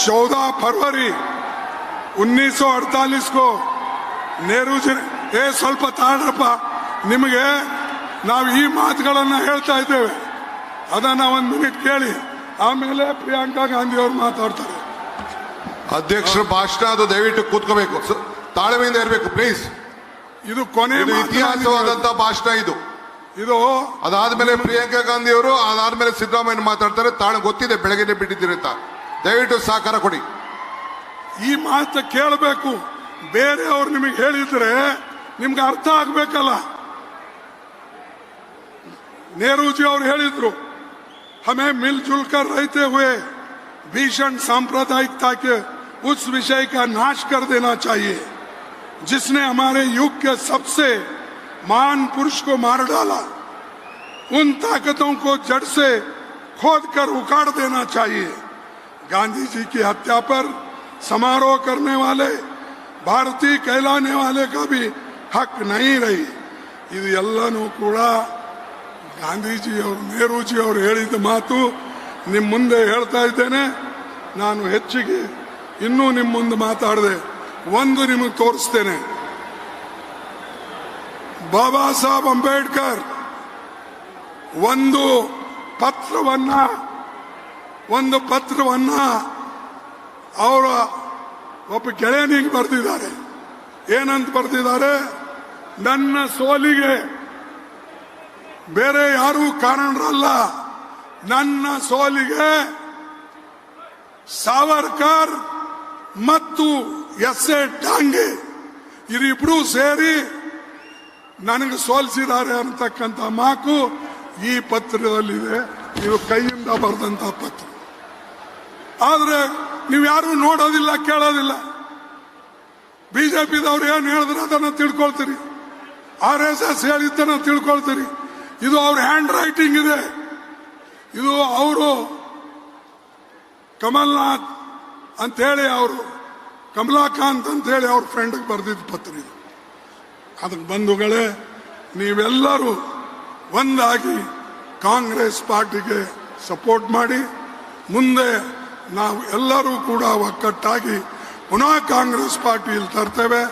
14 फरवरी 1948 को नेहरू जी ಸ್ವಲ್ಪ ತಾಳ್ರಪ್ಪ, ನಿಮಗೆ ನಾವು ಈ ಮಾತುಗಳನ್ನು ಹೇಳ್ತಾ ಇದ್ದೇವೆ, ಅದನ್ನ ಒಂದು ಮಿನಿಟ್ ಕೇಳಿ, ಆಮೇಲೆ ಪ್ರಿಯಾಂಕಾ ಗಾಂಧಿ ಅವರು ಮಾತಾಡ್ತಾರೆ. ಅಧ್ಯಕ್ಷರ ಭಾಷಣ ಅದು ದಯವಿಟ್ಟು ಕೂತ್ಕೋಬೇಕು, ತಾಳ್ಮೆಯಿಂದ ಇರಬೇಕು ಪ್ಲೀಸ್. ಇದು ಕೊನೆ ಇತಿಹಾಸವಾದಂತಹ ಭಾಷಣ ಇದು ಅದಾದ್ಮೇಲೆ ಪ್ರಿಯಾಂಕಾ ಗಾಂಧಿ ಅವರು, ಅದಾದ್ಮೇಲೆ ಸಿದ್ದರಾಮಯ್ಯ ಮಾತಾಡ್ತಾರೆ. ಗೊತ್ತಿದೆ, ಬೆಳಗ್ಗೆ ಬಿಟ್ಟಿದ್ದೀರಿ ಅಂತ. ದಯವಿಟ್ಟು ಸಹಕಾರ ಕೊಡಿ. ಈ ಮಾತು ಕೇಳಬೇಕು. ಬೇರೆಯವ್ರು ನಿಮಗೆ ಹೇಳಿದ್ರೆ ನಿಮ್ಗೆ ಅರ್ಥ ಆಗ್ಬೇಕಲ್ಲ. नेहरू जी और ಹೇಳಿದ್ರು, हमें मिलजुल कर रहते हुए भीषण सांप्रदायिकता के उस विषय का नाश कर देना चाहिए जिसने हमारे युग के सबसे महान पुरुष को मार डाला. उन ताकतों को जड़ से खोद कर उखाड़ देना चाहिए. गांधी जी की हत्या पर समारोह करने वाले, भारतीय कहलाने वाले का भी हक नहीं रही. ಇದು ಎಲ್ಲನೂ ಕೂಡ ಗಾಂಧೀಜಿಯವರು, ನೆಹರೂಜಿಯವರು ಹೇಳಿದ ಮಾತು ನಿಮ್ಮ ಮುಂದೆ ಹೇಳ್ತಾ ಇದ್ದೇನೆ. ನಾನು ಹೆಚ್ಚಿಗೆ ಇನ್ನೂ ನಿಮ್ಮ ಮುಂದೆ ಮಾತಾಡದೆ ಒಂದು ನಿಮಗೆ ತೋರಿಸ್ತೇನೆ. ಬಾಬಾ ಸಾಹೇಬ್ ಅಂಬೇಡ್ಕರ್ ಒಂದು ಪತ್ರವನ್ನ ಅವರ ಒಬ್ಬ ಗೆಳೆಯನಿಗೆ ಬರೆದಿದ್ದಾರೆ. ಏನಂತ ಬರೆದಿದ್ದಾರೆ? ನನ್ನ ಸೋಲಿಗೆ ಬೇರೆ ಯಾರೂ ಕಾರಣರಲ್ಲ, ನನ್ನ ಸೋಲಿಗೆ ಸಾವರ್ಕರ್ ಮತ್ತು ಎಸ್.ಎ. ಡಾಂಗೆ ಇವರಿಬ್ರು ಸೇರಿ ನನಗೆ ಸೋಲಿಸಿದ್ದಾರೆ ಅಂತಕ್ಕಂಥ ಮಾತು ಈ ಪತ್ರದಲ್ಲಿದೆ. ಇದು ಕೈಯಿಂದ ಬರೆದಂತ ಪತ್ರ. ಆದ್ರೆ ನೀವು ಯಾರು ನೋಡೋದಿಲ್ಲ, ಕೇಳೋದಿಲ್ಲ. ಬಿಜೆಪಿದವ್ರು ಏನು ಹೇಳಿದ್ರೆ ಅದನ್ನ ತಿಳ್ಕೊಳ್ತೀರಿ, RSS ಹೇಳಿದ್ದನ್ನ ತಿಳ್ಕೊಳ್ತೀರಿ. ಇದು ಅವ್ರ ಹ್ಯಾಂಡ್ ರೈಟಿಂಗ್ ಇದೆ. ಇದು ಅವರು ಕಮಲ್ನಾಥ್ ಅಂತೇಳಿ, ಅವರು ಕಮಲಾಕಾಂತ್ ಅಂತೇಳಿ ಅವ್ರ ಫ್ರೆಂಡ್ಗೆ ಬರೆದಿದ್ದ ಪತ್ರ ಇದು. ಅದಕ್ಕೆ ಬಂಧುಗಳೇ, ನೀವೆಲ್ಲರೂ ಒಂದಾಗಿ ಕಾಂಗ್ರೆಸ್ ಪಾರ್ಟಿಗೆ ಸಪೋರ್ಟ್ ಮಾಡಿ, ಮುಂದೆ ನಾವು ಎಲ್ಲರೂ ಕೂಡ ಒಕ್ಕಟ್ಟಾಗಿ ಪುನಃ ಕಾಂಗ್ರೆಸ್ ಪಾರ್ಟಿಯಲ್ಲಿ ತರ್ತೇವೆ.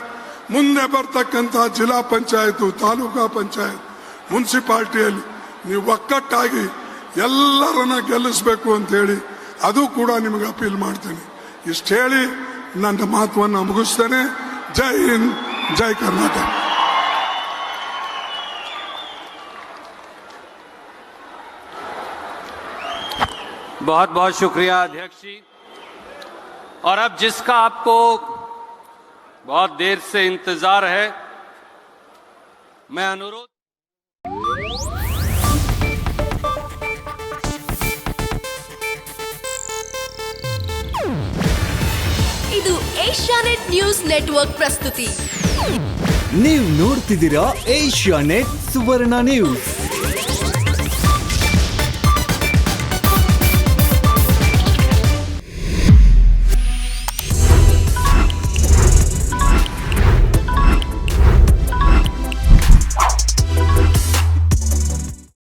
ಮುಂದೆ ಬರ್ತಕ್ಕಂಥ ಜಿಲ್ಲಾ ಪಂಚಾಯತ್, ತಾಲೂಕಾ ಪಂಚಾಯತ್, ಮುನ್ಸಿಪಾಲ್ಟಿಯಲ್ಲಿ ನೀವು ಒಕ್ಕಟ್ಟಾಗಿ ಎಲ್ಲರನ್ನ ಗೆಲ್ಲಿಸಬೇಕು ಅಂತ ಹೇಳಿ ಅದು ಕೂಡ ನಿಮಗೆ ಅಪೀಲ್ ಮಾಡ್ತೇನೆ. ಇಷ್ಟು ಹೇಳಿ ನನ್ನ ಮಾತನ್ನು ಮುಗಿಸ್ತೇನೆ. ಜೈ ಹಿಂದ್, ಜೈ ಕರ್ನಾಟಕ. बहुत बहुत शुक्रिया अध्यक्ष जी. और अब जिसका आपको बहुत देर से इंतजार है, मैं अनुरोध ಇದು ಏಷ್ಯಾನೆಟ್ ನ್ಯೂಸ್ ನೆಟ್ವರ್ಕ್ ಪ್ರಸ್ತುತಿ. ನೀವು ನೋಡ್ತಿದ್ದೀರಾ ಏಷ್ಯಾನೆಟ್ ಸುವರ್ಣ ನ್ಯೂಸ್.